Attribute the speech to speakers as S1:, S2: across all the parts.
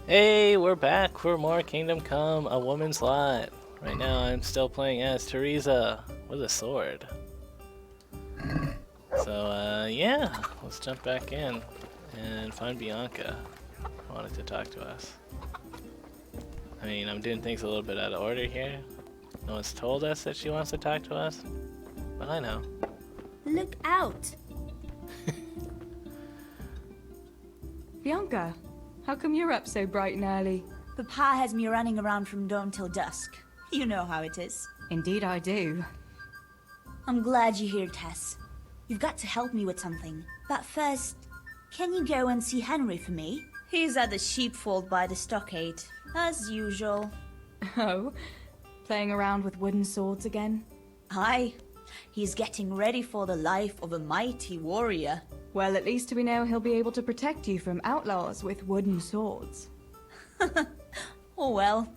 S1: Hey, we're back for more Kingdom Come, A Woman's Lot. Right now I'm still playing as Teresa with a sword. So, yeah, let's jump back in and find Bianca. Who wanted to talk to us. I mean, I'm doing things a little bit out of order here. No one's told us that she wants to talk to us, but I know.
S2: Look out!
S3: Bianca, how come you're up so bright and early?
S2: Papa has me running around from dawn till dusk. You know how it is.
S3: Indeed I do.
S2: I'm glad you're here, Tess. You've got to help me with something. But first, can you go and see Henry for me? He's at the sheepfold by the stockade, as usual.
S3: Oh? Playing around with wooden swords again?
S2: Aye. He's getting ready for the life of a mighty warrior.
S3: Well, at least we know he'll be able to protect you from outlaws with wooden swords.
S2: Oh well,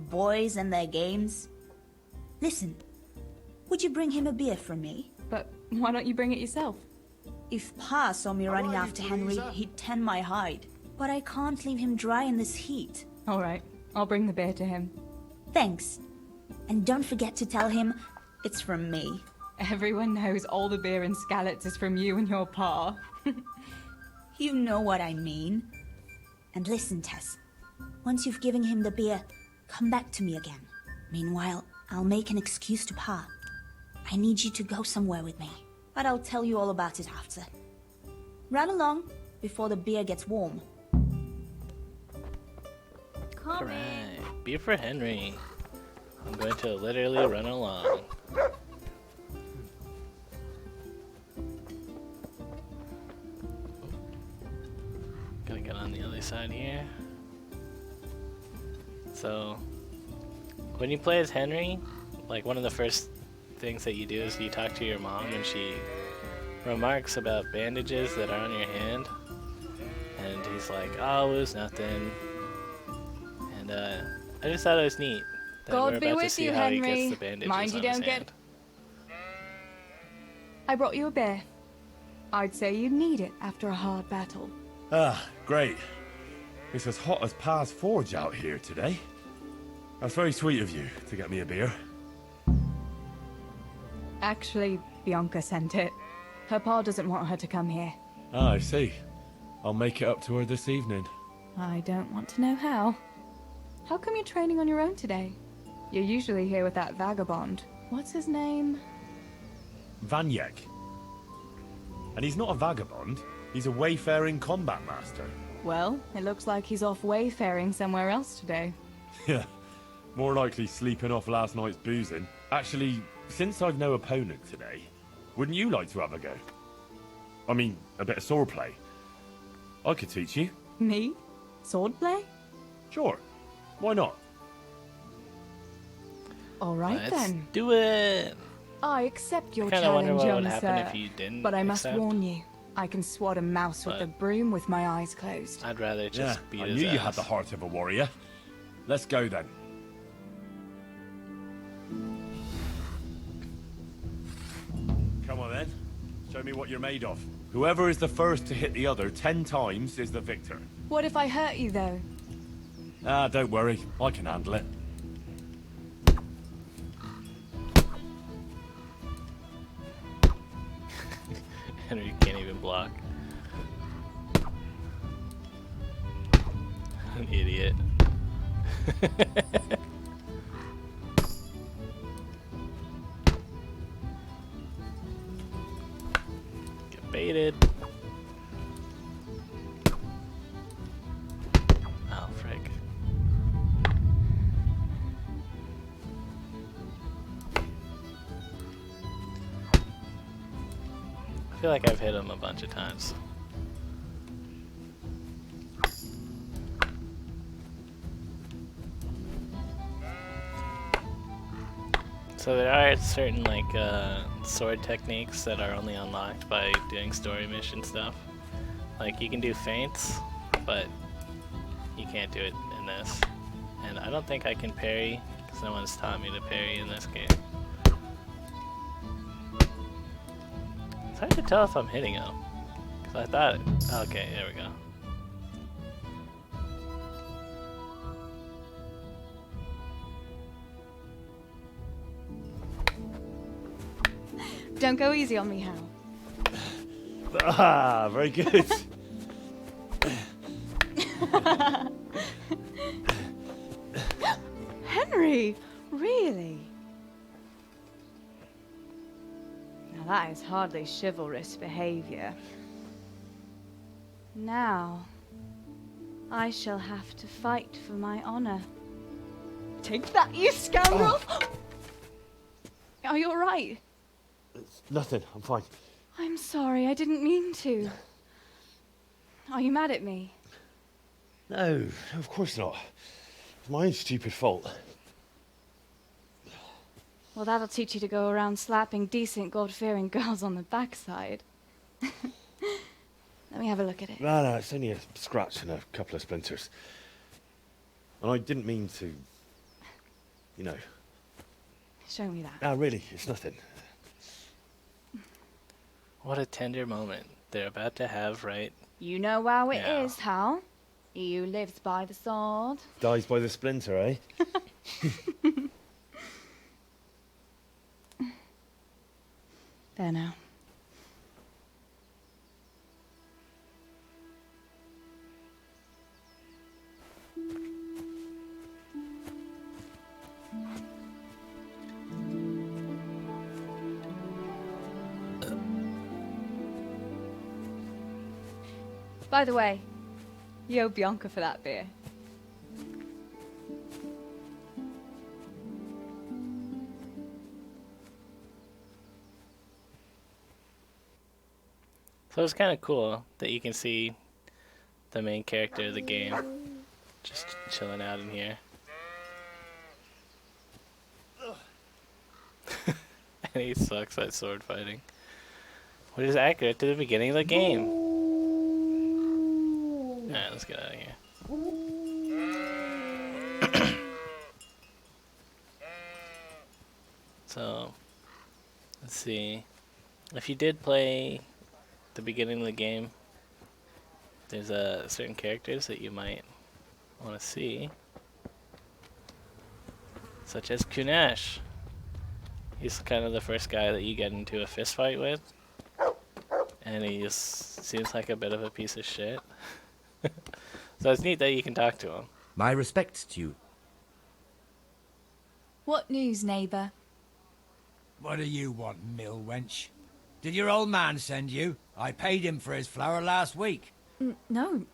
S2: boys and their games. Listen, would you bring him a beer from me?
S3: But why don't you bring it yourself?
S2: If Pa saw me running after Henry, he'd tan my hide. But I can't leave him dry in this heat.
S3: All right, I'll bring the beer to him.
S2: Thanks. And don't forget to tell him it's from me.
S3: Everyone knows all the beer in Skalitz is from you and your pa.
S2: You know what I mean. And listen, Tess. Once you've given him the beer, come back to me again. Meanwhile, I'll make an excuse to Pa. I need you to go somewhere with me. But I'll tell you all about it after. Run along before the beer gets warm.
S1: Alright, beer for Henry. I'm going to literally run along. Gotta get on the other side here. So, when you play as Henry, like one of the first things that you do is you talk to your mom and she remarks about bandages that are on your hand. And he's like, oh, it was nothing. And I just thought it was neat. That
S3: God
S1: we're
S3: be
S1: about to
S3: with
S1: see
S3: you,
S1: how he
S3: Henry.
S1: gets the bandages
S3: Mind you
S1: on his
S3: don't get-
S1: hand.
S3: I brought you a beer. I'd say you need it after a hard battle.
S4: Ah, great. It's as hot as Pa's Forge out here today. That's very sweet of you to get me a beer.
S3: Actually, Bianca sent it. Her pa doesn't want her to come here.
S4: Ah, I see. I'll make it up to her this evening.
S3: I don't want to know how. How come you're training on your own today? You're usually here with that vagabond. What's his name?
S4: Vanyek. And he's not a vagabond. He's a wayfaring combat master.
S3: Well, it looks like he's off wayfaring somewhere else today.
S4: Yeah, more likely sleeping off last night's boozing. Actually, since I've no opponent today, wouldn't you like to have a go? I mean, a bit of swordplay. I could teach you.
S3: Me? Swordplay?
S4: Sure. Why not?
S3: All right
S1: Let's
S3: then.
S1: do it!
S3: I accept your
S1: I kinda wonder
S3: challenge,
S1: what
S3: young
S1: would happen
S3: sir.
S1: if you didn't
S3: But I must
S1: accept.
S3: warn you, I can swat a mouse with
S1: But-
S3: a broom with my eyes closed.
S1: I'd rather just beat
S4: I
S1: his
S4: knew you
S1: ass.
S4: had the heart of a warrior. Let's go then. Come on then. Show me what you're made of. Whoever is the first to hit the other 10 times is the victor.
S3: What if I hurt you, though?
S4: Ah, don't worry. I can handle it.
S1: Henry can't even block. An idiot. Get baited. Oh, frick. I feel like I've hit him a bunch of times. So there are certain like sword techniques that are only unlocked by doing story mission stuff. Like you can do feints, but you can't do it in this. And I don't think I can parry because no one's taught me to parry in this game. It's hard to tell if I'm hitting him. Cause I thought, okay, there we go.
S3: Don't go easy on me, Hal.
S4: Ah, very good.
S3: Henry! Really? Now that is hardly chivalrous behavior. Now, I shall have to fight for my honor. Take that, you scoundrel! Are you alright?
S4: It's nothing, I'm fine.
S3: I'm sorry, I didn't mean to. Are you mad at me?
S4: No, of course not. It's my own stupid fault.
S3: Well, that'll teach you to go around slapping decent, God-fearing girls on the backside. Let me have a look at it.
S4: No, it's only a scratch and a couple of splinters. And I didn't mean to, you know.
S3: Show me that.
S4: No, really, it's nothing.
S1: What a tender moment they're about to have, right?
S3: You know how it
S1: Yeah.
S3: is, Hal. He who lives by the sword.
S4: Dies by the splinter, eh?
S3: There now. By the way, you owe Bianca for that beer.
S1: So it's kind of cool that you can see the main character of the game just chilling out in here. And he sucks at sword fighting. Which is accurate to the beginning of the game. Alright, let's get out of here. So, let's see. If you did play the beginning of the game, there's certain characters that you might want to see, such as Kunesh. He's kind of the first guy that you get into a fist fight with, and he just seems like a bit of a piece of shit. So it's neat that you can talk to him.
S5: My respects to you.
S3: What news, neighbour?
S6: What do you want, mill wench? Did your old man send you? I paid him for his flour last week.
S3: No,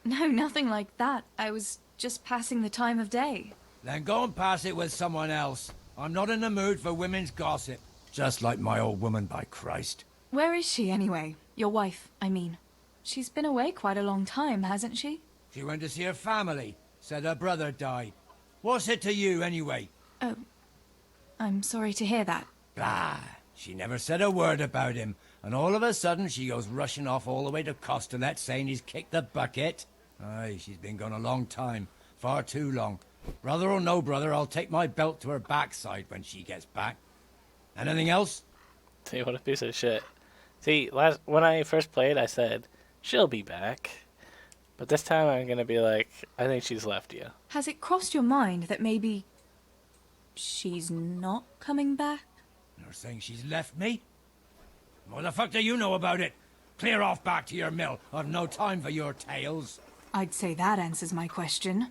S3: no, nothing like that. I was just passing the time of day.
S6: Then go and pass it with someone else. I'm not in the mood for women's gossip. Just like my old woman, by Christ.
S3: Where is she, anyway? Your wife, I mean. She's been away quite a long time, hasn't she?
S6: She went to see her family. Said her brother died. What's it to you, anyway?
S3: Oh, I'm sorry to hear that.
S6: Bah! She never said a word about him. And all of a sudden, she goes rushing off all the way to Costalet, saying he's kicked the bucket. Aye, she's been gone a long time. Far too long. Brother or no brother, I'll take my belt to her backside when she gets back. Anything else?
S1: See, what a piece of shit. See, when I first played, I said, she'll be back. But this time I'm gonna be like, I think she's left you.
S3: Has it crossed your mind that maybe she's not coming back?
S6: You're saying she's left me? What the fuck do you know about it? Clear off back to your mill. I've no time for your tales.
S3: I'd say that answers my question.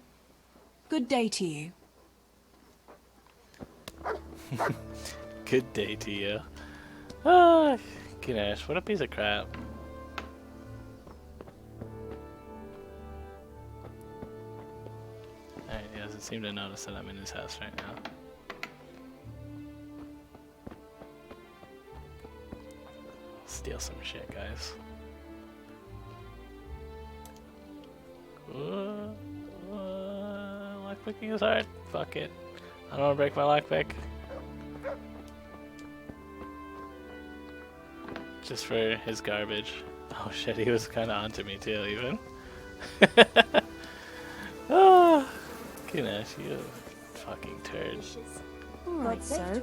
S3: Good day to you.
S1: Good day to you. Ah, Ganesh, what a piece of crap. Alright, he doesn't seem to notice that I'm in his house right now. Steal some shit, guys. Lockpicking is hard. Fuck it. I don't want to break my lockpick. Just for his garbage. Oh shit, he was kind of onto me too, even. Oh, Ganesh, you fucking turd.
S7: Alright, so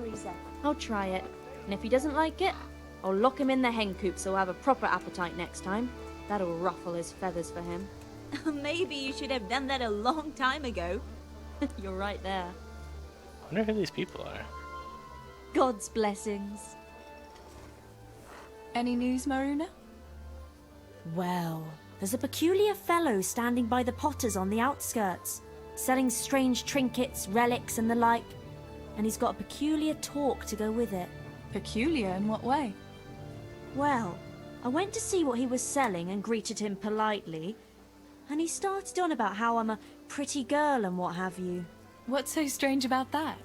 S7: I'll try it. And if he doesn't like it, I'll lock him in the hen coop so he'll have a proper appetite next time. That'll ruffle his feathers for him.
S2: Maybe you should have done that a long time ago.
S7: You're right there.
S1: I wonder who these people are.
S7: God's blessings.
S3: Any news, Maruna?
S7: Well, there's a peculiar fellow standing by the potters on the outskirts, selling strange trinkets, relics, and the like. And he's got a peculiar talk to go with it.
S3: Peculiar in what way?
S7: Well, I went to see what he was selling and greeted him politely, and he started on about how I'm a pretty girl and what have you.
S3: What's so strange about that?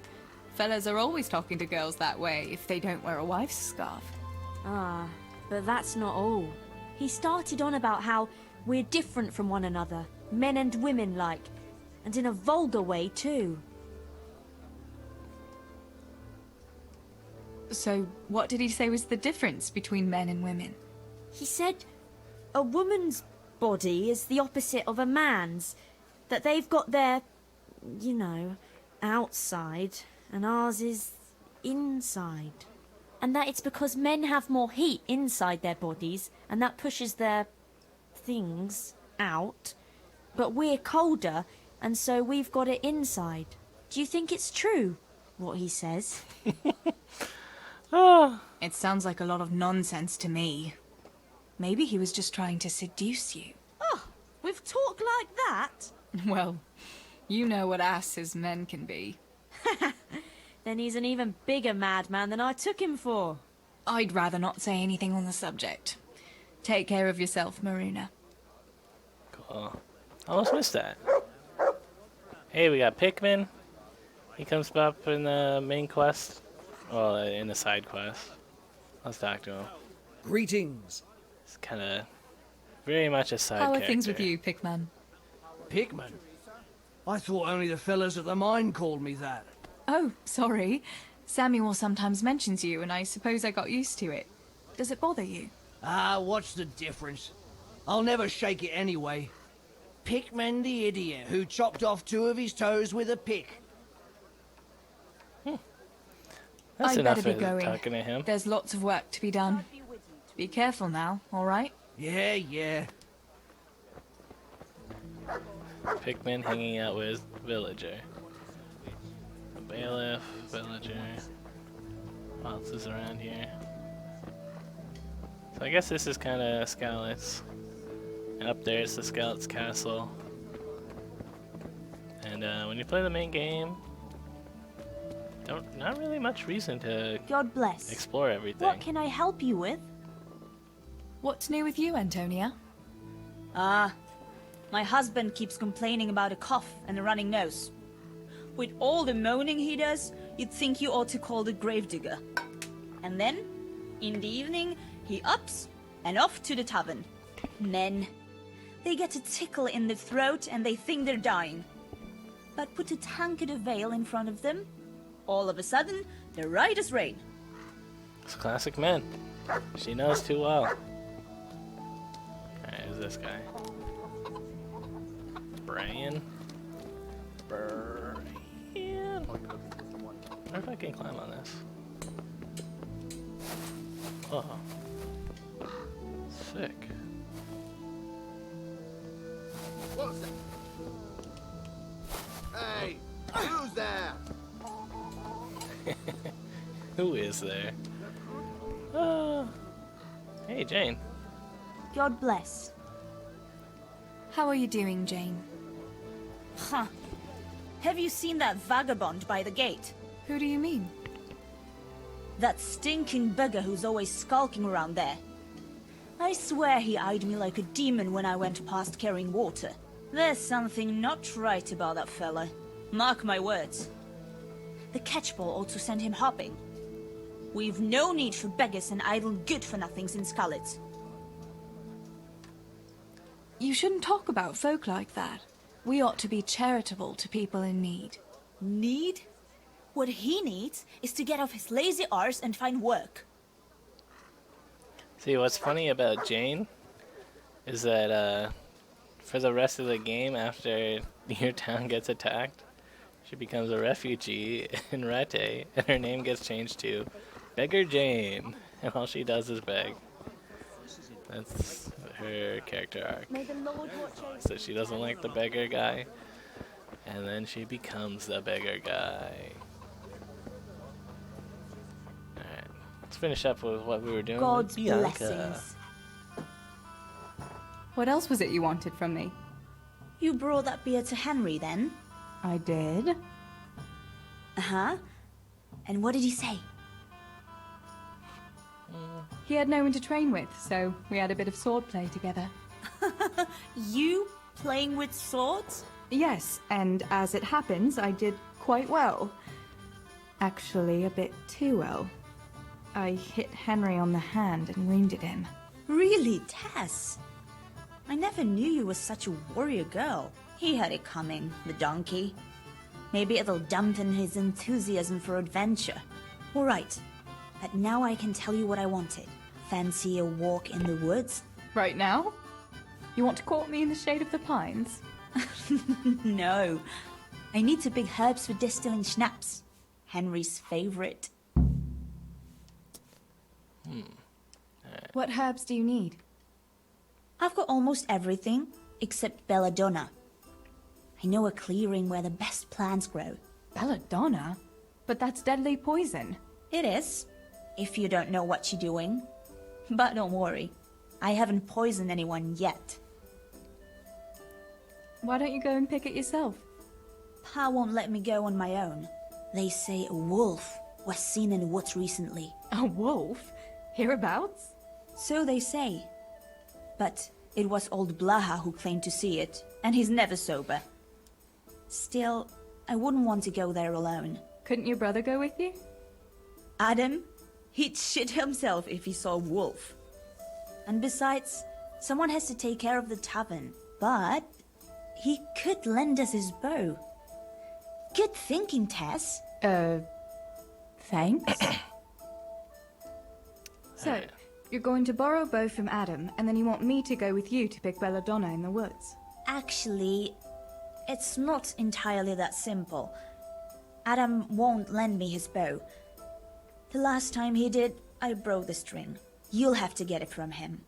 S3: Fellas are always talking to girls that way if they don't wear a wife's scarf.
S7: Ah, but that's not all. He started on about how we're different from one another, men and women like, and in a vulgar way too.
S3: So, what did he say was the difference between men and women?
S7: He said a woman's body is the opposite of a man's, that they've got their, you know, outside, and ours is inside. And that it's because men have more heat inside their bodies, and that pushes their things out. But we're colder, and so we've got it inside. Do you think it's true, what he says?
S3: It sounds like a lot of nonsense to me. Maybe he was just trying to seduce you.
S7: Oh, with talk like that?
S3: Well, you know what asses men can be.
S7: Then he's an even bigger madman than I took him for.
S3: I'd rather not say anything on the subject. Take care of yourself, Maruna.
S1: Cool. Almost missed that. Hey, we got Pikmin. He comes up in the main quest. Well, in the side quest. Let's talk to him.
S5: Greetings.
S1: It's kind of very much a side
S3: How are
S1: character.
S3: things with you, Pikman?
S5: Pikmin? I thought only the fellas at the mine called me that.
S3: Oh, sorry. Samuel sometimes mentions you, and I suppose I got used to it. Does it bother you?
S5: Ah, what's the difference? I'll never shake it anyway. Pikmin the idiot who chopped off 2 of his toes with a pick.
S1: That's
S3: I'd
S1: enough
S3: better be
S1: of
S3: going.
S1: talking to him.
S3: There's lots of work to be done. Be careful now, alright?
S5: Yeah.
S1: Pikmin hanging out with villager. A bailiff, villager. What else is around here? So I guess this is kind of Scarlet's. And up there is the Scarlet's castle. And when you play the main game, not really much reason to
S2: God bless.
S1: explore everything.
S2: What can I help you with?
S3: What's new with you, Antonia?
S2: My husband keeps complaining about a cough and a running nose. With all the moaning he does, you'd think you ought to call the gravedigger. And then, in the evening, he ups and off to the tavern. Men. They get a tickle in the throat and they think they're dying. But put a tankard of ale in front of them, all of a sudden, they're right as rain.
S1: It's classic men. She knows too well. Alright, who's this guy? Brian? Brian? I wonder if I can climb on this. Oh. Sick.
S8: What's that? Hey, who's there?
S1: Who is there? Hey, Jane.
S2: God bless.
S3: How are you doing, Jane?
S2: Huh. Have you seen that vagabond by the gate?
S3: Who do you mean?
S2: That stinking beggar who's always skulking around there. I swear he eyed me like a demon when I went past carrying water. There's something not right about that fella. Mark my words. The catchpole ought to send him hopping. We've no need for beggars and idle good-for-nothings in Scarlet.
S3: You shouldn't talk about folk like that. We ought to be charitable to people in need.
S2: Need? What he needs is to get off his lazy arse and find work.
S1: See, what's funny about Jane is that for the rest of the game, after your town gets attacked, she becomes a refugee in Rete, and her name gets changed to Beggar Jane, and all she does is beg. That's her character arc.
S7: May the Lord watch over
S1: So she doesn't like the beggar guy, and then she becomes the beggar guy. Alright. Let's finish up with what we were doing.
S2: God's
S1: with Bianca.
S2: blessings.
S9: What else was it you wanted from me?
S2: You brought that beer to Henry then?
S9: I did.
S2: Uh-huh. And what did he say?
S9: He had no one to train with, so we had a bit of swordplay together.
S7: You playing with swords?
S9: Yes, and as it happens, I did quite well. Actually, a bit too well. I hit Henry on the hand and wounded him.
S2: Really, Tess? I never knew you were such a warrior girl. He had it coming, the donkey. Maybe it'll dampen his enthusiasm for adventure. All right, but now I can tell you what I wanted. Fancy a walk in the woods?
S9: Right now? You want to court me in the shade of the pines?
S2: No. I need to pick herbs for distilling schnapps. Henry's favorite.
S9: What herbs do you need?
S2: I've got almost everything except belladonna. I know a clearing where the best plants grow.
S9: Belladonna? But that's deadly poison.
S2: It is, if you don't know what you're doing. But don't worry, I haven't poisoned anyone yet.
S9: Why don't you go and pick it yourself?
S2: Pa won't let me go on my own. They say a wolf was seen in the woods recently.
S9: A wolf? Hereabouts?
S2: So they say. But it was old Blaha who claimed to see it, and he's never sober. Still, I wouldn't want to go there alone.
S9: Couldn't your brother go with you?
S2: Adam, he'd shit himself if he saw a wolf. And besides, someone has to take care of the tavern. But he could lend us his bow. Good thinking, Tess.
S9: Thanks. So,
S1: Alright.
S9: you're going to borrow a bow from Adam, and then you want me to go with you to pick belladonna in the woods.
S2: Actually, it's not entirely that simple. Adam won't lend me his bow. The last time he did, I broke the string. You'll have to get it from him.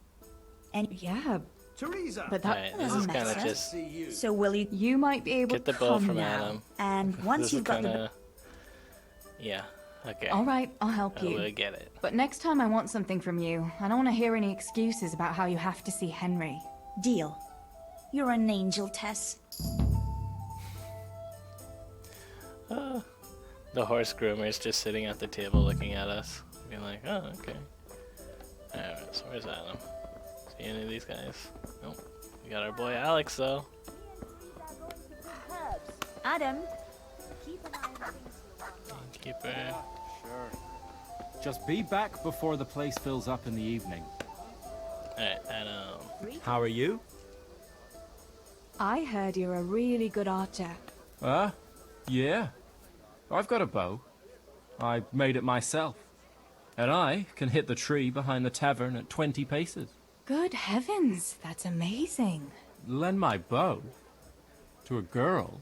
S2: And
S9: Yeah,
S8: Teresa!
S9: but that
S1: Alright, this
S2: doesn't
S1: is kind of
S2: matter.
S1: just
S8: See you.
S2: so will you?
S9: you might be able
S1: get the
S9: to
S1: bow
S9: come
S1: from
S9: now.
S1: Adam.
S2: And once
S1: This
S2: you've
S1: is
S2: got the
S1: kinda... Yeah, okay.
S9: All right, I'll help
S1: I
S9: you.
S1: will get it.
S9: But next time I want something from you. I don't want to hear any excuses about how you have to see Henry.
S2: deal. You're an angel, Tess.
S1: The horse groomer's just sitting at the table looking at us, being like, oh, okay. Alright, so where's Adam? See any of these guys? Nope. We got our boy Alex, though.
S2: Adam,
S1: Keeper.
S10: Just be back before the place fills up in the evening.
S1: Alright, Adam.
S10: How are you?
S9: I heard you're a really good archer.
S10: Yeah. I've got a bow. I made it myself. And I can hit the tree behind the tavern at 20 paces.
S9: Good heavens, that's amazing.
S10: Lend my bow to a girl?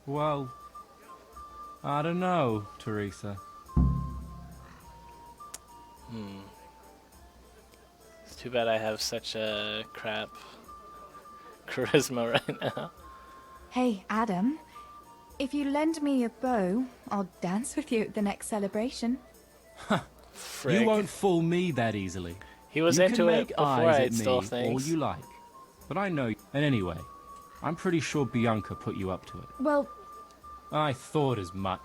S10: Well, I don't know, Teresa.
S1: It's too bad I have such a crap charisma right now.
S9: Hey, Adam, if you lend me a bow, I'll dance with you at the next celebration.
S1: Frick.
S10: You won't fool me that easily.
S1: He was
S10: you
S1: into
S10: can
S1: it
S10: make
S1: before
S10: eyes
S1: I
S10: at me
S1: stole
S10: all
S1: things.
S10: you like. But I know. And anyway, I'm pretty sure Bianca put you up to it.
S9: Well,
S10: I thought as much.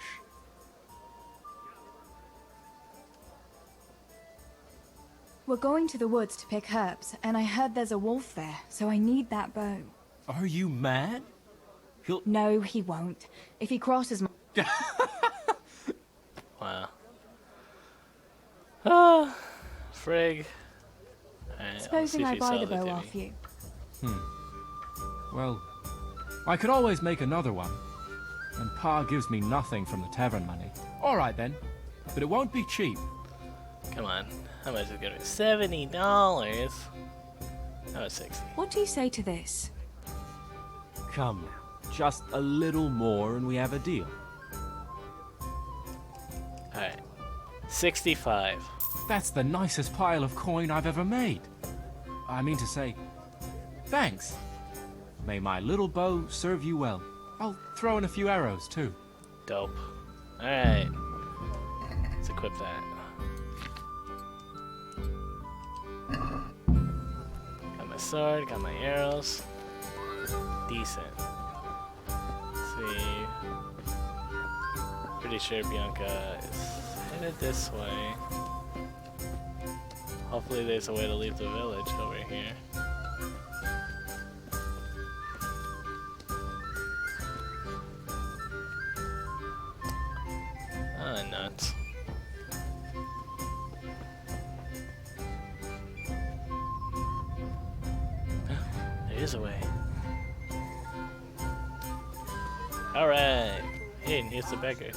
S9: we're going to the woods to pick herbs, and I heard there's a wolf there, so I need that bow.
S10: Are you mad? He'll...
S9: No, he won't. If he crosses my...
S1: Wow. Ah, frig. Alright, let's see
S9: Supposing
S1: if
S9: I
S1: he
S9: buy the
S1: sells it
S9: bow
S1: to
S9: off
S1: me.
S9: you.
S10: Well, I could always make another one. And Pa gives me nothing from the tavern money. All right then, but it won't be cheap.
S1: Come on. How much is it gonna be? $70. Oh, 60.
S9: What do you say to this?
S10: Come now, just a little more and we have a deal.
S1: Alright. 65.
S10: That's the nicest pile of coin I've ever made. I mean to say, thanks. May my little bow serve you well. I'll throw in a few arrows too.
S1: Dope. Alright. Let's equip that. sword, got my arrows. Decent. Let's see. Pretty sure Bianca is headed this way. Hopefully there's a way to leave the village over here. Ah, nuts. There is a way. Alright. Hey, and here's the beggar.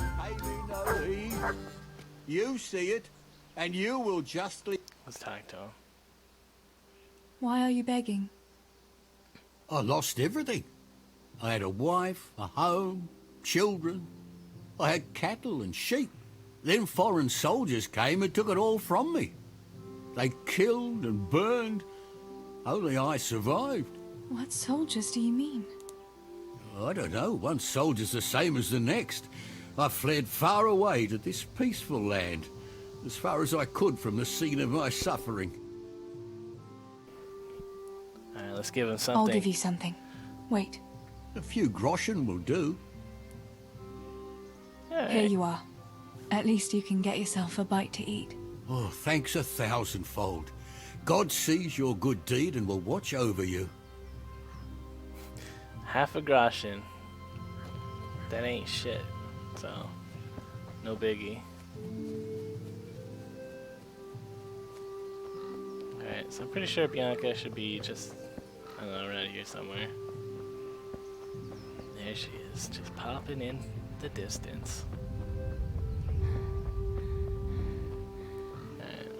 S11: You see it, and you will justly...
S1: Let's talk to him.
S9: Why are you begging?
S11: I lost everything. I had a wife, a home, children. I had cattle and sheep. Then foreign soldiers came and took it all from me. They killed and burned. Only I survived.
S9: What soldiers do you mean?
S11: I don't know. One soldier's the same as the next. I fled far away to this peaceful land, as far as I could from the scene of my suffering.
S1: Alright, let's give him something.
S9: I'll give you something. Wait.
S11: A few groschen will do.
S1: Alright.
S9: Here you are. At least you can get yourself a bite to eat.
S11: Oh, thanks 1,000-fold. God sees your good deed and will watch over you.
S1: Half a groschen. That ain't shit. So, no biggie. Alright, so I'm pretty sure Bianca should be just, I don't know, around here somewhere. There she is, just popping in the distance. Alright,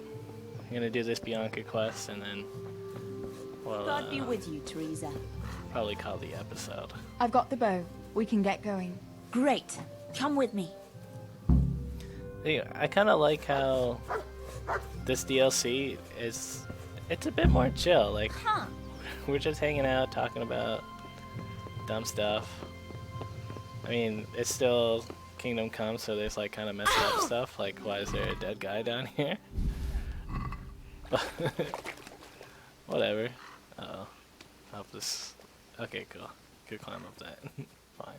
S1: I'm gonna do this Bianca quest and then we'll
S2: God be with you, Teresa.
S1: probably call the episode.
S9: I've got the bow. We can get going.
S2: Great. Come with me.
S1: Anyway, I kind of like how this DLC is, it's a bit more chill. Like, we're just hanging out, talking about dumb stuff. I mean, it's still Kingdom Come, so there's like kind of messed up stuff. Like, why is there a dead guy down here? Whatever. Uh-oh. Help this. Okay, cool. Could climb up that. Fine.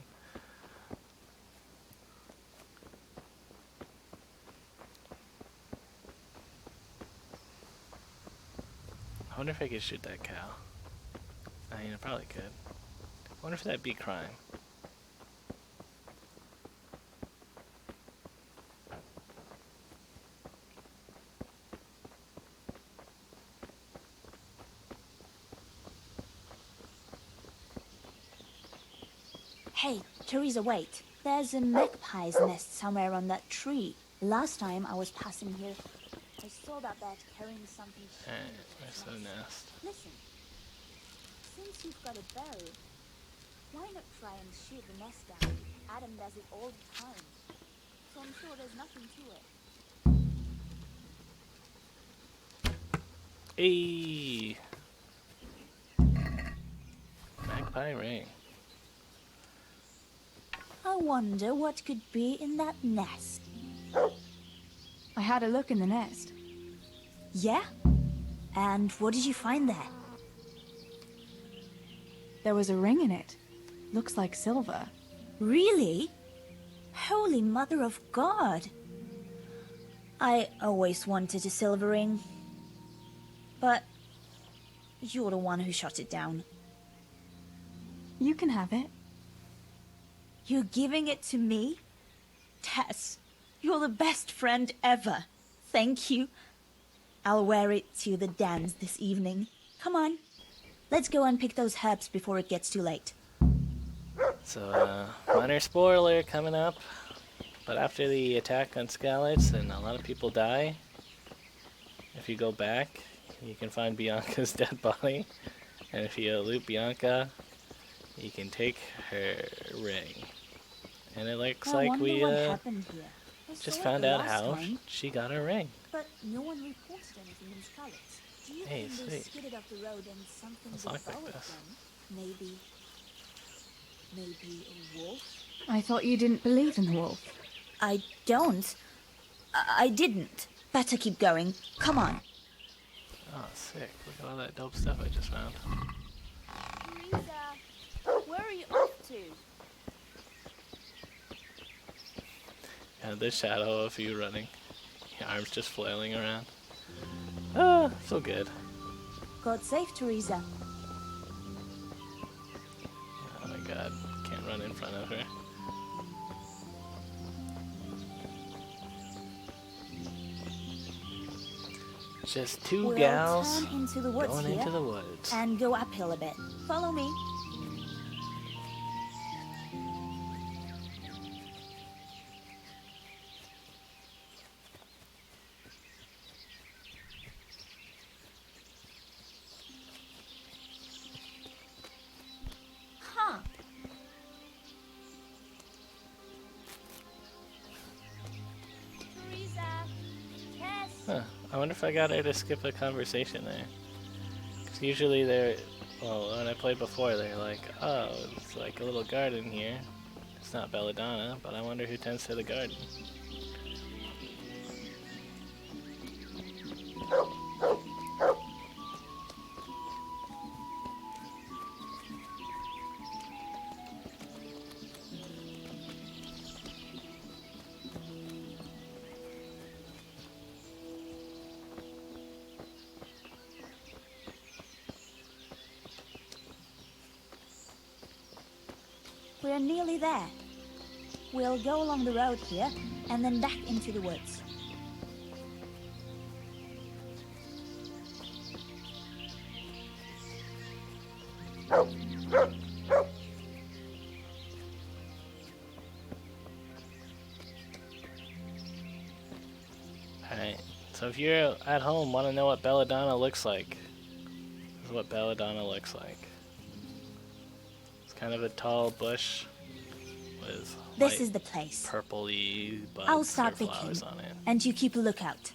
S1: I wonder if I could shoot that cow. I mean, I probably could. I wonder if that'd be crime.
S2: Hey, Teresa, wait. There's a magpie's nest somewhere on that tree. Last time I was passing here, I saw that bat carrying something.
S1: Where's the nest?
S2: Listen, since you've got a bow, why not try and shoot the nest down? Adam does it all the time, so I'm sure there's nothing to it.
S1: Hey! Magpie ring.
S2: I wonder what could be in that nest.
S9: I had a look in the nest.
S2: Yeah? And what did you find there?
S9: There was a ring in it. Looks like silver.
S2: Really? Holy Mother of God! I always wanted a silver ring. But you're the one who shot it down.
S9: You can have it.
S2: You're giving it to me? Tess, you're the best friend ever. Thank you. I'll wear it to the dance this evening. Come on. Let's go and pick those herbs before it gets too late.
S1: So, minor spoiler coming up. But after the attack on Skalitz and a lot of people die, if you go back, you can find Bianca's dead body. And if you loot Bianca, you can take her ring. And it looks like we just found out how she got her ring.
S2: But no one reported anything in Skalitz. Do you
S1: Hey,
S2: think they
S1: sweet.
S2: skidded off the road and something
S1: Let's look like
S2: devoured
S1: this.
S2: them? Maybe a wolf?
S9: I thought you didn't believe in the wolf.
S2: I don't. I didn't. Better keep going. Come on.
S1: Oh, sick. Look at all that dope stuff I just found.
S3: Teresa, where are you off to?
S1: And this shadow of you running. Your arms just flailing around. Ah, so good.
S2: God save Teresa.
S1: Oh my god. Can't run in front of her. Just two
S2: We'll
S1: gals
S2: turn into the woods
S1: going
S2: here
S1: into the woods.
S2: and go uphill a bit. Follow me. Huh.
S3: Teresa, Tess.
S1: Huh. I wonder if I got her to skip a conversation there. Because usually they're, well, when I played before, they're like, oh, it's like a little garden here. It's not Belladonna, but I wonder who tends to the garden.
S2: We're nearly there. We'll go along the road here and then back into the woods.
S1: Alright, so if you're at home, want to know what Belladonna looks like, this is what Belladonna looks like. It's kind of a tall bush with
S2: This
S1: light
S2: is the place.
S1: purpley buds
S2: I'll
S1: or
S2: start
S1: flowers
S2: picking,
S1: on it.
S2: and you keep a lookout.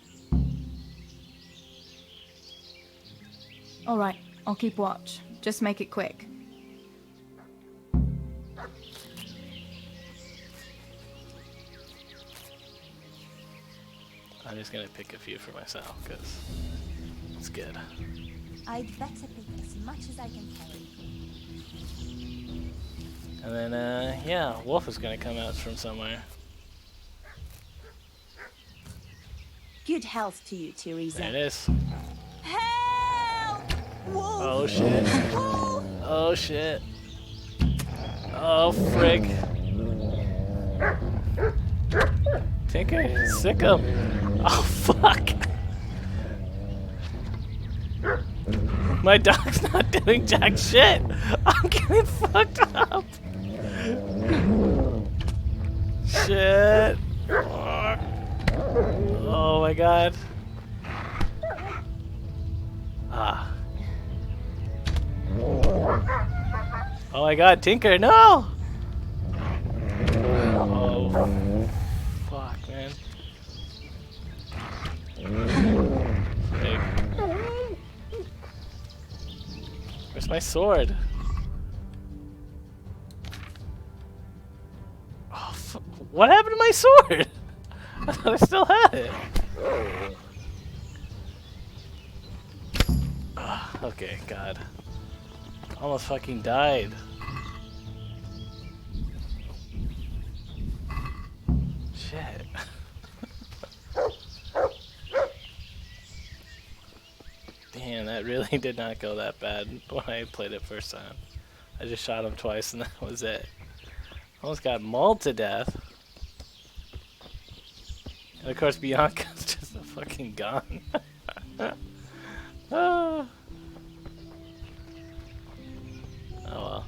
S9: All right, I'll keep watch. Just make it quick.
S1: I'm just gonna pick a few for myself, because it's good.
S2: I'd better pick as much as I can carry.
S1: And then, yeah, wolf is gonna come out from somewhere.
S2: Good health to you, Teresa.
S1: There it is.
S2: Help! Wolf!
S1: Oh shit.
S2: Wolf!
S1: Oh shit. Oh frig. Tinker, sick him. Oh fuck. My dog's not doing jack shit. I'm getting fucked up. Shit. Oh my god. Ah. Oh my god, Tinker, no! Oh. Fuck, man. Frig. Where's my sword? Oh, what happened to my sword? I thought I still had it. Okay, God. Almost fucking died. Shit. Damn, that really did not go that bad when I played it first time. I just shot him twice and that was it. Almost got mauled to death. And of course Bianca's just a fucking gun. Ah. Oh well.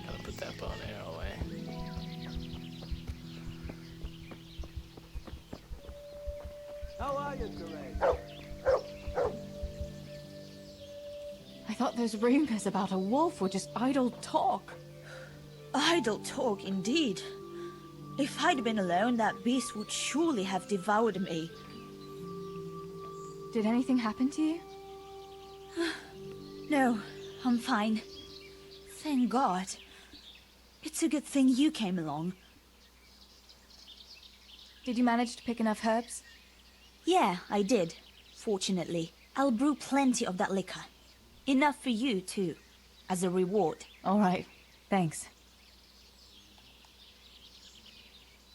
S1: Gotta put that bow and arrow away.
S5: How are you, Teresa?
S9: I thought those rumors about a wolf were just idle talk.
S2: Idle talk, indeed. If I'd been alone, that beast would surely have devoured me.
S9: Did anything happen to you?
S2: No, I'm fine. Thank God. It's a good thing you came along.
S9: Did you manage to pick enough herbs?
S2: Yeah, I did. Fortunately. I'll brew plenty of that liquor. Enough for you, too. As a reward.
S9: All right. Thanks.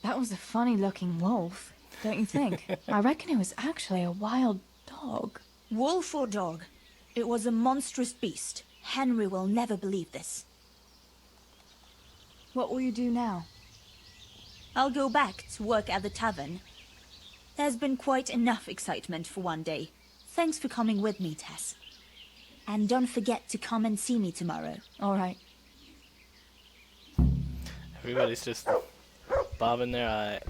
S9: That was a funny-looking wolf, don't you think? I reckon it was actually a wild dog.
S2: Wolf or dog? It was a monstrous beast. Henry will never believe this.
S9: What will you do now?
S2: I'll go back to work at the tavern. There's been quite enough excitement for one day. Thanks for coming with me, Tess. And don't forget to come and see me tomorrow.
S9: All right.
S1: Everybody's just bobbing their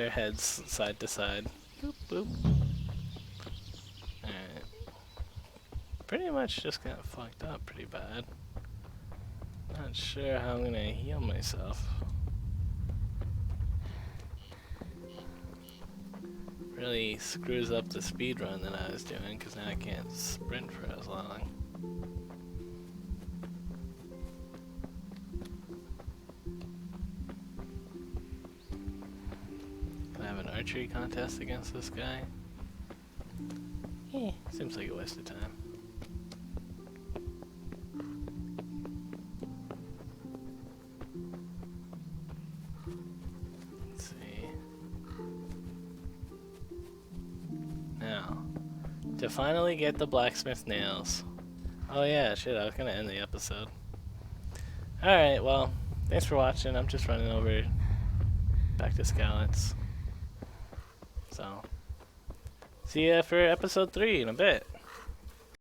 S1: heads side to side. Boop, boop. Alright. Pretty much just got fucked up pretty bad. Not sure how I'm gonna heal myself. Really screws up the speed run that I was doing, because now I can't sprint for as long. Can I have an archery contest against this guy? Eh, seems like a waste of time. Let's see. Now, to finally get the blacksmith nails. Oh yeah, shit, I was gonna end the episode. Alright, well, thanks for watching. I'm just running over back to Skalitz. So, see ya for episode 3 in a bit.